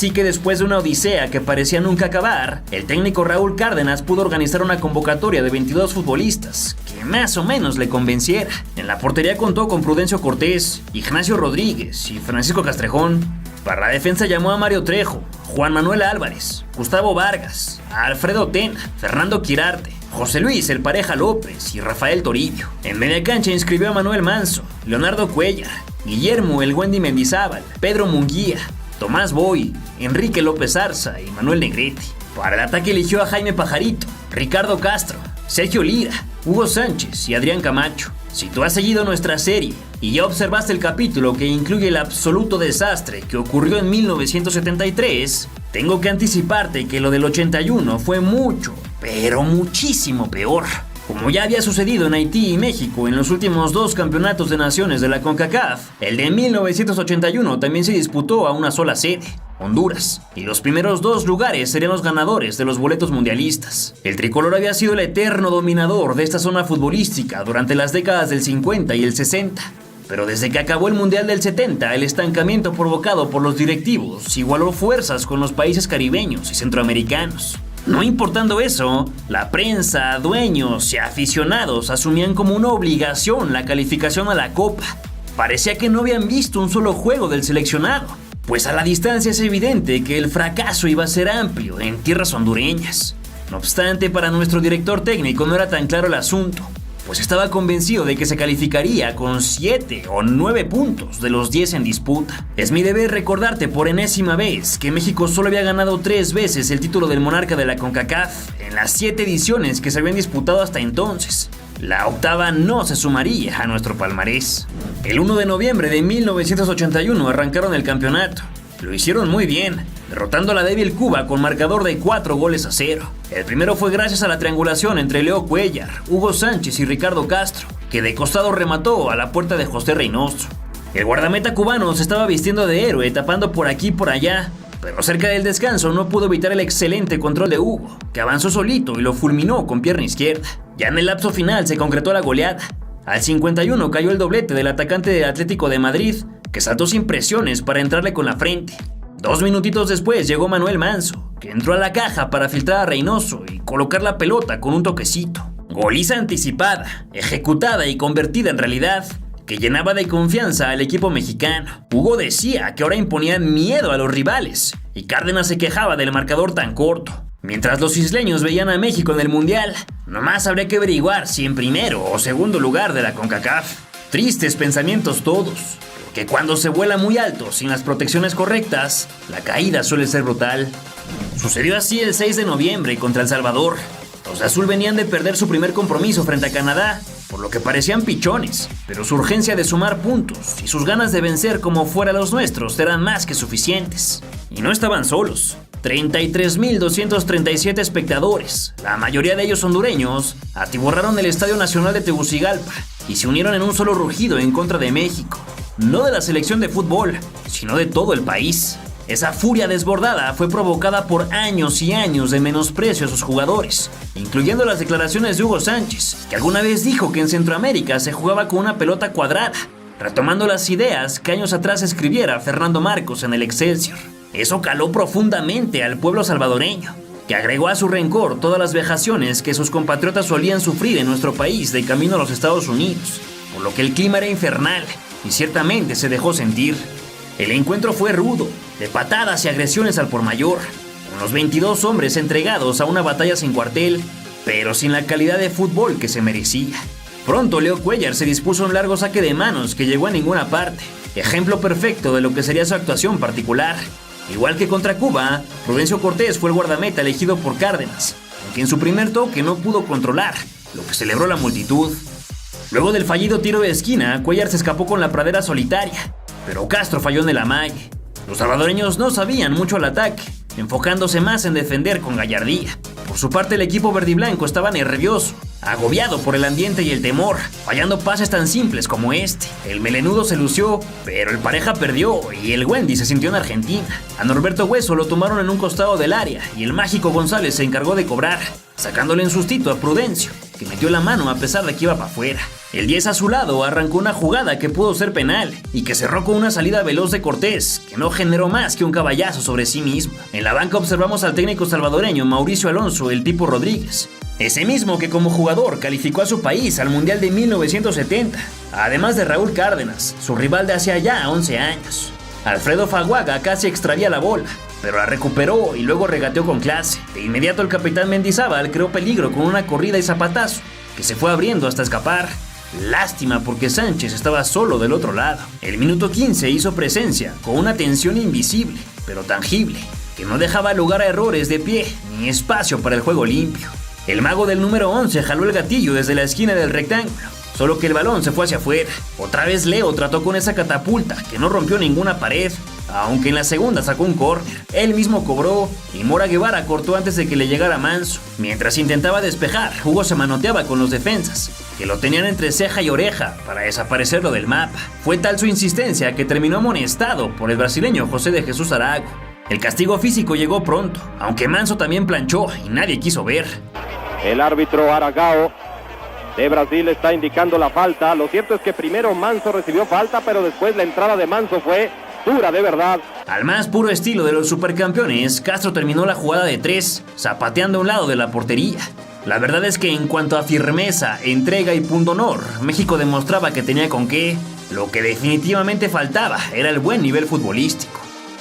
así que después de una odisea que parecía nunca acabar, el técnico Raúl Cárdenas pudo organizar una convocatoria de 22 futbolistas que más o menos le convenciera. En la portería contó con Prudencio Cortés, Ignacio Rodríguez y Francisco Castrejón. Para la defensa llamó a Mario Trejo, Juan Manuel Álvarez, Gustavo Vargas, Alfredo Tena, Fernando Quirarte, José Luis El Pareja López y Rafael Toribio. En media cancha inscribió a Manuel Manso, Leonardo Cuellar, Guillermo El Wendy Mendizábal, Pedro Munguía, Tomás Boy, Enrique López Arza y Manuel Negrete. Para el ataque eligió a Jaime Pajarito, Ricardo Castro, Sergio Lira, Hugo Sánchez y Adrián Camacho. Si tú has seguido nuestra serie y ya observaste el capítulo que incluye el absoluto desastre que ocurrió en 1973, tengo que anticiparte que lo del 81 fue mucho, pero muchísimo peor. Como ya había sucedido en Haití y México en los últimos 2 campeonatos de naciones de la CONCACAF, el de 1981 también se disputó a una sola sede, Honduras, y los primeros 2 lugares serían los ganadores de los boletos mundialistas. El tricolor había sido el eterno dominador de esta zona futbolística durante las décadas del 50 y el 60. Pero desde que acabó el Mundial del 70, el estancamiento provocado por los directivos igualó fuerzas con los países caribeños y centroamericanos. No importando eso, la prensa, dueños y aficionados asumían como una obligación la calificación a la Copa. Parecía que no habían visto un solo juego del seleccionado, pues a la distancia es evidente que el fracaso iba a ser amplio en tierras hondureñas. No obstante, para nuestro director técnico no era tan claro el asunto, pues estaba convencido de que se calificaría con 7 o 9 puntos de los 10 en disputa. Es mi deber recordarte por enésima vez que México solo había ganado 3 veces el título del monarca de la CONCACAF en las 7 ediciones que se habían disputado hasta entonces. La octava no se sumaría a nuestro palmarés. El 1 de noviembre de 1981 arrancaron el campeonato. Lo hicieron muy bien, derrotando a la débil Cuba con marcador de 4-0. El primero fue gracias a la triangulación entre Leo Cuellar, Hugo Sánchez y Ricardo Castro, que de costado remató a la puerta de José Reynoso. El guardameta cubano se estaba vistiendo de héroe, tapando por aquí y por allá, pero cerca del descanso no pudo evitar el excelente control de Hugo, que avanzó solito y lo fulminó con pierna izquierda. Ya en el lapso final se concretó la goleada. Al 51 cayó el doblete del atacante del Atlético de Madrid, que saltó sin presiones para entrarle con la frente. 2 minutitos después llegó Manuel Manso, que entró a la caja para filtrar a Reynoso y colocar la pelota con un toquecito. Goliza anticipada, ejecutada y convertida en realidad, que llenaba de confianza al equipo mexicano. Hugo decía que ahora imponían miedo a los rivales, y Cárdenas se quejaba del marcador tan corto. Mientras los isleños veían a México en el Mundial, nomás habría que averiguar si en primero o segundo lugar de la CONCACAF. Tristes pensamientos todos, porque cuando se vuela muy alto sin las protecciones correctas, la caída suele ser brutal. Sucedió así el 6 de noviembre contra El Salvador. Los de azul venían de perder su primer compromiso frente a Canadá, por lo que parecían pichones, pero su urgencia de sumar puntos y sus ganas de vencer como fuera los nuestros eran más que suficientes. Y no estaban solos. 33.237 espectadores, la mayoría de ellos hondureños, atiborraron el Estadio Nacional de Tegucigalpa y se unieron en un solo rugido en contra de México. No de la selección de fútbol, sino de todo el país. Esa furia desbordada fue provocada por años y años de menosprecio a sus jugadores, incluyendo las declaraciones de Hugo Sánchez, que alguna vez dijo que en Centroamérica se jugaba con una pelota cuadrada, retomando las ideas que años atrás escribiera Fernando Marcos en el Excelsior. Eso caló profundamente al pueblo salvadoreño, que agregó a su rencor todas las vejaciones que sus compatriotas solían sufrir en nuestro país de camino a los Estados Unidos, por lo que el clima era infernal y ciertamente se dejó sentir. El encuentro fue rudo, de patadas y agresiones al por mayor, con los 22 hombres entregados a una batalla sin cuartel, pero sin la calidad de fútbol que se merecía. Pronto Leo Cuellar se dispuso a un largo saque de manos que llegó a ninguna parte, ejemplo perfecto de lo que sería su actuación particular. Igual que contra Cuba, Prudencio Cortés fue el guardameta elegido por Cárdenas, aunque en su primer toque no pudo controlar, lo que celebró la multitud. Luego del fallido tiro de esquina, Cuellar se escapó con la pradera solitaria, pero Castro falló en el amague. Los salvadoreños no sabían mucho al ataque, enfocándose más en defender con gallardía. Por su parte, el equipo verdiblanco estaba nervioso, agobiado por el ambiente y el temor, fallando pases tan simples como este. El melenudo se lució, pero el Pareja perdió y el Wendy se sintió en Argentina. A Norberto Hueso lo tomaron en un costado del área y el mágico González se encargó de cobrar. sacándole en sustito a Prudencio, que metió la mano a pesar de que iba para afuera. El 10 a su lado arrancó una jugada que pudo ser penal y que cerró con una salida veloz de Cortés, que no generó más que un caballazo sobre sí mismo. En la banca observamos al técnico salvadoreño Mauricio Alonso, el Pipo Rodríguez, ese mismo que como jugador calificó a su país al Mundial de 1970, además de Raúl Cárdenas, su rival de hace ya 11 años. Alfredo Faguaga casi extravía la bola, pero la recuperó y luego regateó con clase. De inmediato el capitán Mendizábal creó peligro con una corrida y zapatazo, que se fue abriendo hasta escapar. Lástima porque Sánchez estaba solo del otro lado. El minuto 15 hizo presencia con una tensión invisible, pero tangible, que no dejaba lugar a errores de pie ni espacio para el juego limpio. El mago del número 11 jaló el gatillo desde la esquina del rectángulo, solo que el balón se fue hacia afuera. Otra vez Leo trató con esa catapulta que no rompió ninguna pared, aunque en la segunda sacó un córner. Él mismo cobró y Mora Guevara cortó antes de que le llegara Manso. Mientras intentaba despejar, Hugo se manoteaba con los defensas, que lo tenían entre ceja y oreja para desaparecerlo del mapa. Fue tal su insistencia que terminó amonestado por el brasileño José de Jesús Arago. El castigo físico llegó pronto, aunque Manso también planchó y nadie quiso ver. El árbitro Aragao de Brasil está indicando la falta. Lo cierto es que primero Manso recibió falta, pero después la entrada de Manso fue dura de verdad. Al más puro estilo de los supercampeones, Castro terminó la jugada de 3, zapateando a un lado de la portería. La verdad es que en cuanto a firmeza, entrega y pundonor, México demostraba que tenía con qué. Lo que definitivamente faltaba era el buen nivel futbolístico.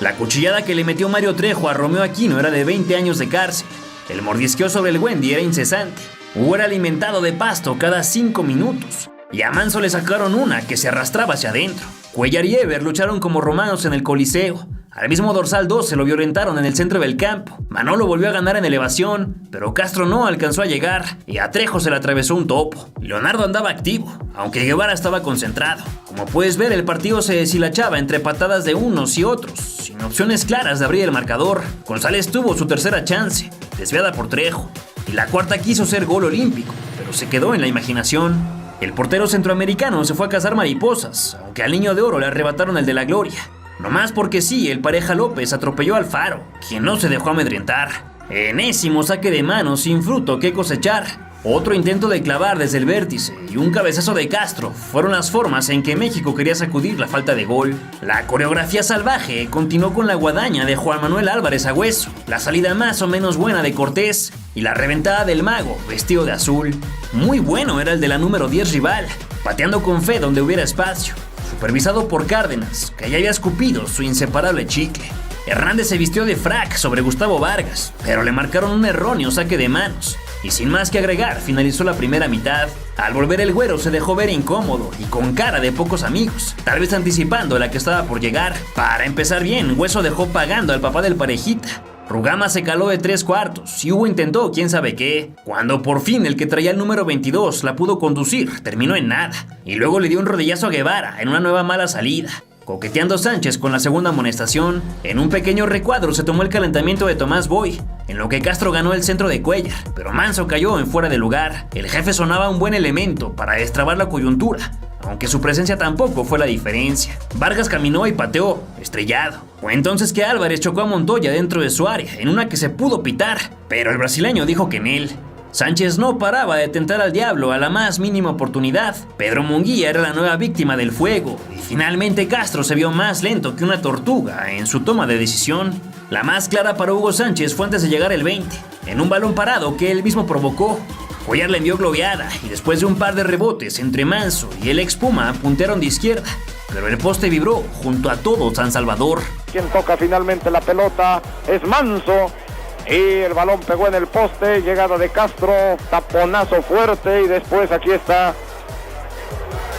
La cuchillada que le metió Mario Trejo a Romeo Aquino era de 20 años de cárcel. El mordisqueo sobre el Wendy era incesante. Hugo era alimentado de pasto cada 5 minutos. Y a Manso le sacaron una que se arrastraba hacia adentro. Cuellar y Ever lucharon como romanos en el Coliseo. Al mismo dorsal 12 lo violentaron en el centro del campo. Manolo volvió a ganar en elevación, pero Castro no alcanzó a llegar y a Trejo se le atravesó un topo. Leonardo andaba activo, aunque Guevara estaba concentrado. Como puedes ver, el partido se deshilachaba entre patadas de unos y otros, sin opciones claras de abrir el marcador. González tuvo su tercera chance, desviada por Trejo, y la cuarta quiso ser gol olímpico, pero se quedó en la imaginación. El portero centroamericano se fue a cazar mariposas, aunque al niño de oro le arrebataron el de la gloria. No más porque sí, el Pareja López atropelló al Faro, quien no se dejó amedrentar. Enésimo saque de mano sin fruto que cosechar. Otro intento de clavar desde el vértice y un cabezazo de Castro fueron las formas en que México quería sacudir la falta de gol. La coreografía salvaje continuó con la guadaña de Juan Manuel Álvarez a Hueso, la salida más o menos buena de Cortés y la reventada del Mago, vestido de azul. Muy bueno era el de la número 10 rival, pateando con fe donde hubiera espacio, supervisado por Cárdenas, que ya había escupido su inseparable chicle. Hernández se vistió de frac sobre Gustavo Vargas, pero le marcaron un erróneo saque de manos. Y sin más que agregar, finalizó la primera mitad. Al volver el Güero se dejó ver incómodo y con cara de pocos amigos, tal vez anticipando la que estaba por llegar. Para empezar bien, Hueso dejó pagando al papá del Parejita. Rugama se caló de 3/4 y Hugo intentó quién sabe qué. Cuando por fin el que traía el número 22 la pudo conducir, terminó en nada. Y luego le dio un rodillazo a Guevara en una nueva mala salida. Coqueteando Sánchez con la segunda amonestación, en un pequeño recuadro se tomó el calentamiento de Tomás Boy, en lo que Castro ganó el centro de Cuellar, pero Manso cayó en fuera de lugar. El jefe sonaba un buen elemento para destrabar la coyuntura, aunque su presencia tampoco fue la diferencia. Vargas caminó y pateó, estrellado. Fue entonces que Álvarez chocó a Montoya dentro de su área, en una que se pudo pitar, pero el brasileño dijo que en él. Sánchez no paraba de tentar al diablo a la más mínima oportunidad. Pedro Munguía era la nueva víctima del fuego y finalmente Castro se vio más lento que una tortuga en su toma de decisión. La más clara para Hugo Sánchez fue antes de llegar el 20, en un balón parado que él mismo provocó. Cuellar le envió globeada y después de un par de rebotes entre Manso y el ex Puma puntearon de izquierda, pero el poste vibró junto a todo San Salvador. Quien toca finalmente la pelota es Manso. Y el balón pegó en el poste, llegada de Castro, taponazo fuerte y después aquí está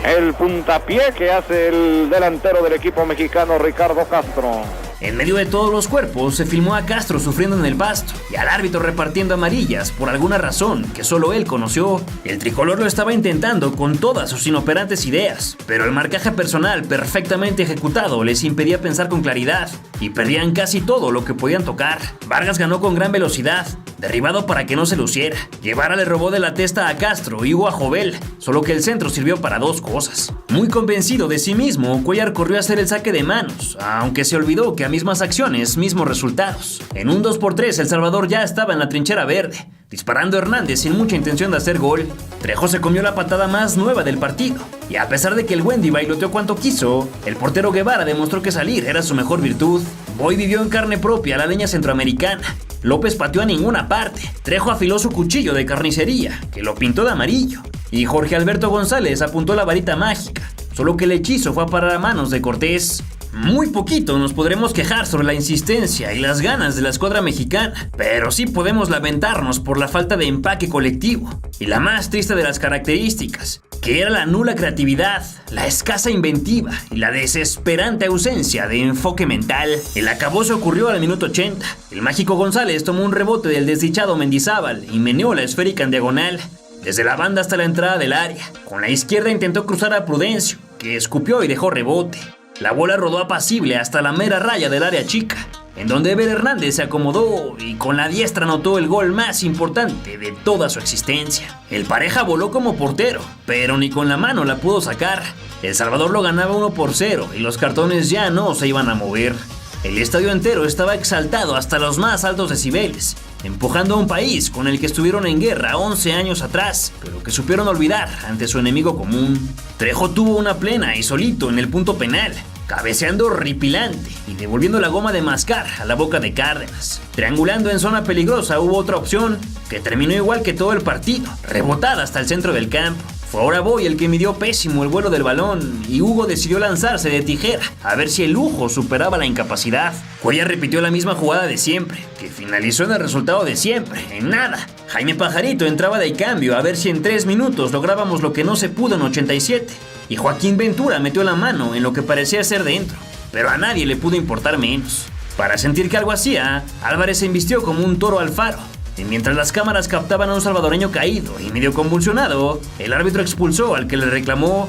el puntapié que hace el delantero del equipo mexicano Ricardo Castro. En medio de todos los cuerpos se filmó a Castro sufriendo en el pasto y al árbitro repartiendo amarillas por alguna razón que solo él conoció. El tricolor lo estaba intentando con todas sus inoperantes ideas, pero el marcaje personal perfectamente ejecutado les impedía pensar con claridad y perdían casi todo lo que podían tocar. Vargas ganó con gran velocidad, derribado para que no se luciera. Guevara le robó de la testa a Castro y Hugo a Jovel, solo que el centro sirvió para dos cosas. Muy convencido de sí mismo, Cuellar corrió a hacer el saque de manos, aunque se olvidó que a mismas acciones, mismos resultados. En un 2x3 El Salvador ya estaba en la trinchera verde, disparando Hernández sin mucha intención de hacer gol. Trejo se comió la patada más nueva del partido, y a pesar de que el Wendy bailoteó cuanto quiso, el portero Guevara demostró que salir era su mejor virtud. Boy vivió en carne propia la leña centroamericana. López pateó a ninguna parte. Trejo afiló su cuchillo de carnicería, que lo pintó de amarillo. Y Jorge Alberto González apuntó la varita mágica, solo que el hechizo fue a parar a manos de Cortés. Muy poquito nos podremos quejar sobre la insistencia y las ganas de la escuadra mexicana, pero sí podemos lamentarnos por la falta de empaque colectivo, y la más triste de las características, que era la nula creatividad, la escasa inventiva y la desesperante ausencia de enfoque mental. El acabose ocurrió al minuto 80. El mágico González tomó un rebote del desdichado Mendizábal y meneó la esférica en diagonal, desde la banda hasta la entrada del área. Con la izquierda intentó cruzar a Prudencio, que escupió y dejó rebote. La bola rodó apacible hasta la mera raya del área chica, en donde Ever Hernández se acomodó y con la diestra anotó el gol más importante de toda su existencia. El Pareja voló como portero, pero ni con la mano la pudo sacar. El Salvador lo ganaba 1-0 y los cartones ya no se iban a mover. El estadio entero estaba exaltado hasta los más altos decibeles, empujando a un país con el que estuvieron en guerra 11 años atrás, pero que supieron olvidar ante su enemigo común. Trejo tuvo una plena y solito en el punto penal, cabeceando horripilante y devolviendo la goma de mascar a la boca de Cárdenas. Triangulando en zona peligrosa hubo otra opción, que terminó igual que todo el partido, rebotada hasta el centro del campo. Fue ahora Boy el que midió pésimo el vuelo del balón y Hugo decidió lanzarse de tijera a ver si el lujo superaba la incapacidad. Cuellar repitió la misma jugada de siempre, que finalizó en el resultado de siempre, en nada. Jaime Pajarito entraba de cambio a ver si en 3 minutos lográbamos lo que no se pudo en 87. Y Joaquín Ventura metió la mano en lo que parecía ser dentro, pero a nadie le pudo importar menos. Para sentir que algo hacía, Álvarez se invistió como un toro al faro. Y mientras las cámaras captaban a un salvadoreño caído y medio convulsionado, el árbitro expulsó al que le reclamó.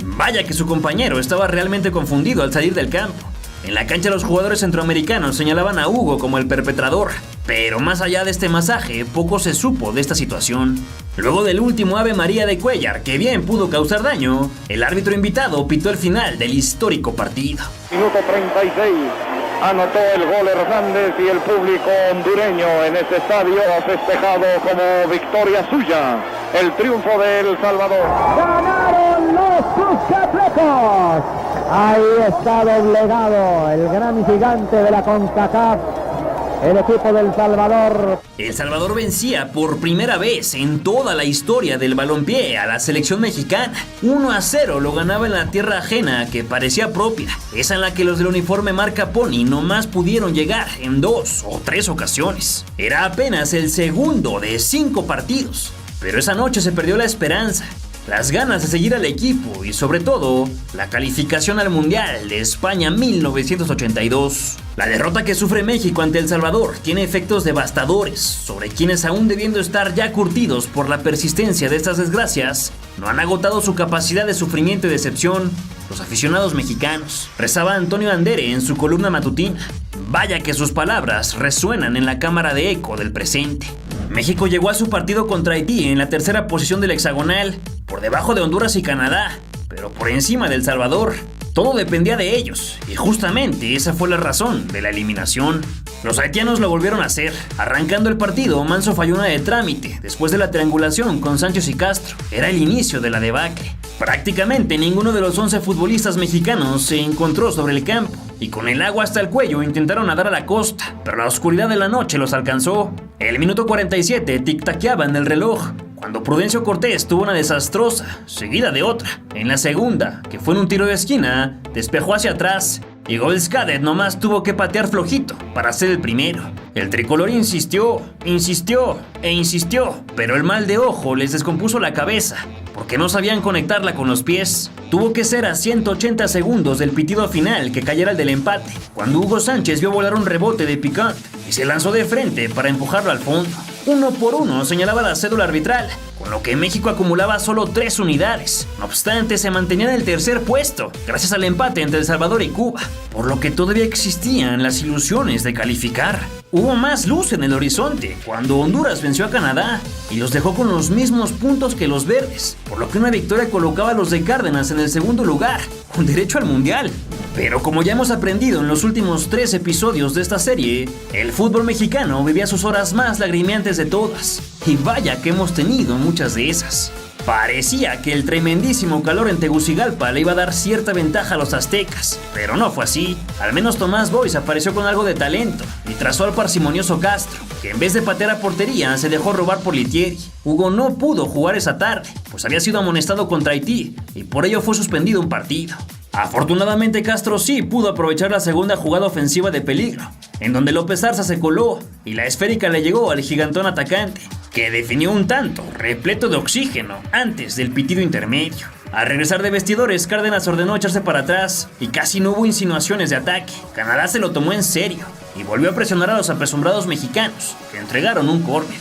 Vaya que su compañero estaba realmente confundido al salir del campo. En la cancha los jugadores centroamericanos señalaban a Hugo como el perpetrador, pero más allá de este masaje, poco se supo de esta situación. Luego del último Ave María de Cuellar, que bien pudo causar daño, el árbitro invitado pitó el final del histórico partido. Minuto 36. Anotó el gol Hernández y el público hondureño en este estadio ha festejado como victoria suya el triunfo de El Salvador. ¡Ganaron los Cuscatlecos! Ahí está doblegado el gran gigante de la CONCACAF, el equipo del Salvador. El Salvador vencía por primera vez en toda la historia del balompié a la selección mexicana. 1-0 lo ganaba en la tierra ajena que parecía propia, esa en la que los del uniforme marca Pony nomás pudieron llegar en 2 o 3 ocasiones. Era apenas el segundo de 5 partidos, pero esa noche se perdió la esperanza, las ganas de seguir al equipo y sobre todo la calificación al Mundial de España 1982. La derrota que sufre México ante El Salvador tiene efectos devastadores sobre quienes, aún debiendo estar ya curtidos por la persistencia de estas desgracias, no han agotado su capacidad de sufrimiento y decepción. Los aficionados mexicanos, rezaba Antonio Andere en su columna matutina. Vaya que sus palabras resuenan en la cámara de eco del presente. México llegó a su partido contra Haití en la tercera posición del hexagonal, por debajo de Honduras y Canadá, pero por encima de El Salvador. Todo dependía de ellos, y justamente esa fue la razón de la eliminación. Los haitianos lo volvieron a hacer. Arrancando el partido, Manso falló una de trámite, después de la triangulación con Sánchez y Castro. Era el inicio de la debacle. Prácticamente ninguno de los 11 futbolistas mexicanos se encontró sobre el campo, y con el agua hasta el cuello intentaron nadar a la costa, pero la oscuridad de la noche los alcanzó. El minuto 47 tic-taqueaba en el reloj, cuando Prudencio Cortés tuvo una desastrosa, seguida de otra. En la segunda, que fue en un tiro de esquina, despejó hacia atrás, y Goels Cadet nomás tuvo que patear flojito para ser el primero. El tricolor insistió, pero el mal de ojo les descompuso la cabeza, porque no sabían conectarla con los pies. Tuvo que ser a 180 segundos del pitido final que cayera el del empate, cuando Hugo Sánchez vio volar un rebote de Picant y se lanzó de frente para empujarlo al fondo. 1 por 1 señalaba la cédula arbitral, con lo que México acumulaba solo 3 unidades. No obstante, se mantenía en el tercer puesto, gracias al empate entre El Salvador y Cuba, por lo que todavía existían las ilusiones de calificar. Hubo más luz en el horizonte cuando Honduras venció a Canadá y los dejó con los mismos puntos que los verdes, por lo que una victoria colocaba a los de Cárdenas en el segundo lugar, con derecho al Mundial. Pero como ya hemos aprendido en los últimos 3 episodios de esta serie, el fútbol mexicano vivía sus horas más lagrimeantes de todas. Y vaya que hemos tenido muchas de esas. Parecía que el tremendísimo calor en Tegucigalpa le iba a dar cierta ventaja a los aztecas, pero no fue así. Al menos Tomás Boys apareció con algo de talento y trazó al parsimonioso Castro, que en vez de patear a portería se dejó robar por Litieri. Hugo no pudo jugar esa tarde, pues había sido amonestado contra Haití y por ello fue suspendido un partido. Afortunadamente Castro sí pudo aprovechar la segunda jugada ofensiva de peligro, en donde López Arza se coló y la esférica le llegó al gigantón atacante, que definió un tanto repleto de oxígeno antes del pitido intermedio. Al regresar de vestidores, Cárdenas ordenó echarse para atrás y casi no hubo insinuaciones de ataque. Canadá se lo tomó en serio y volvió a presionar a los apresumbrados mexicanos, que entregaron un córner.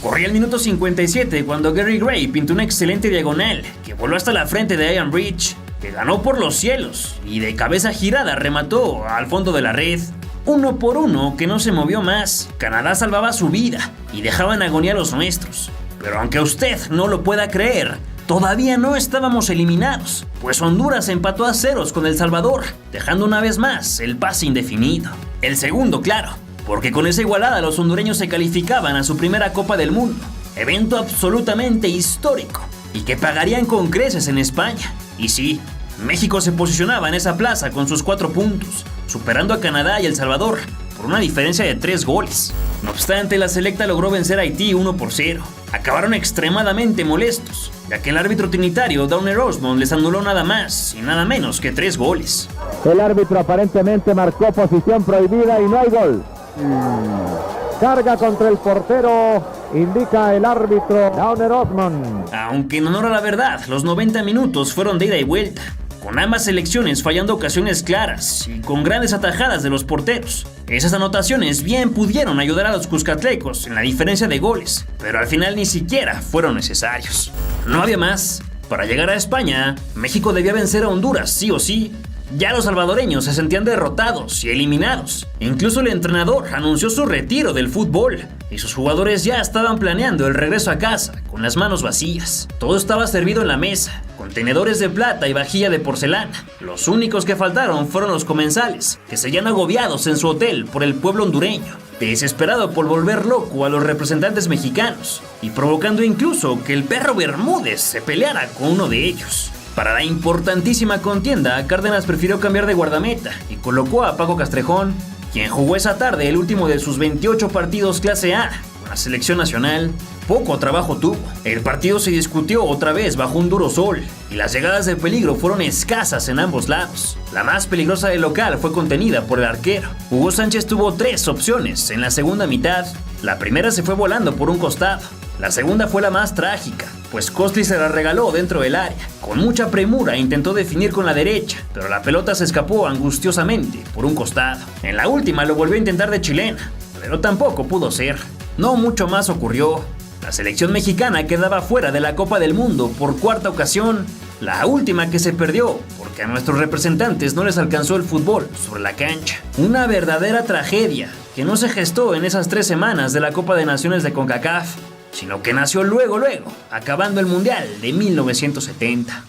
Corría el minuto 57 cuando Gary Gray pintó una excelente diagonal que voló hasta la frente de Ian Bridge, que ganó por los cielos y de cabeza girada remató al fondo de la red. 1 por 1 que no se movió más. Canadá salvaba su vida y dejaba en agonía a los nuestros. Pero aunque usted no lo pueda creer, todavía no estábamos eliminados, pues Honduras empató a ceros con El Salvador, dejando una vez más el pase indefinido. El segundo, claro, porque con esa igualada los hondureños se calificaban a su primera Copa del Mundo, evento absolutamente histórico y que pagarían con creces en España. Y sí, México se posicionaba en esa plaza con sus 4 puntos, superando a Canadá y El Salvador por una diferencia de 3 goles. No obstante, la selecta logró vencer a Haití 1-0. Acabaron extremadamente molestos, ya que el árbitro trinitario Downer Osmond les anuló nada más y nada menos que 3 goles. El árbitro aparentemente marcó posición prohibida y no hay gol. Carga contra el portero, indica el árbitro Downer Osmond. Aunque en honor a la verdad, los 90 minutos fueron de ida y vuelta, con ambas selecciones fallando ocasiones claras y con grandes atajadas de los porteros. Esas anotaciones bien pudieron ayudar a los cuscatlecos en la diferencia de goles, pero al final ni siquiera fueron necesarios. No había más. Para llegar a España, México debía vencer a Honduras sí o sí. Ya los salvadoreños se sentían derrotados y eliminados. Incluso el entrenador anunció su retiro del fútbol y sus jugadores ya estaban planeando el regreso a casa con las manos vacías. Todo estaba servido en la mesa, con tenedores de plata y vajilla de porcelana. Los únicos que faltaron fueron los comensales, que seguían agobiados en su hotel por el pueblo hondureño, desesperado por volver loco a los representantes mexicanos y provocando incluso que el perro Bermúdez se peleara con uno de ellos. Para la importantísima contienda, Cárdenas prefirió cambiar de guardameta y colocó a Paco Castrejón, quien jugó esa tarde el último de sus 28 partidos clase A con la selección nacional. Poco trabajo tuvo. El partido se discutió otra vez bajo un duro sol y las llegadas de peligro fueron escasas en ambos lados. La más peligrosa del local fue contenida por el arquero. Hugo Sánchez tuvo 3 opciones en la segunda mitad. La primera se fue volando por un costado. La segunda fue la más trágica, pues Costly se la regaló dentro del área. Con mucha premura intentó definir con la derecha, pero la pelota se escapó angustiosamente por un costado. En la última lo volvió a intentar de chilena, pero tampoco pudo ser. No mucho más ocurrió. La selección mexicana quedaba fuera de la Copa del Mundo por 4ª ocasión, la última que se perdió porque a nuestros representantes no les alcanzó el fútbol sobre la cancha. Una verdadera tragedia que no se gestó en esas 3 semanas de la Copa de Naciones de CONCACAF, sino que nació luego, acabando el Mundial de 1970.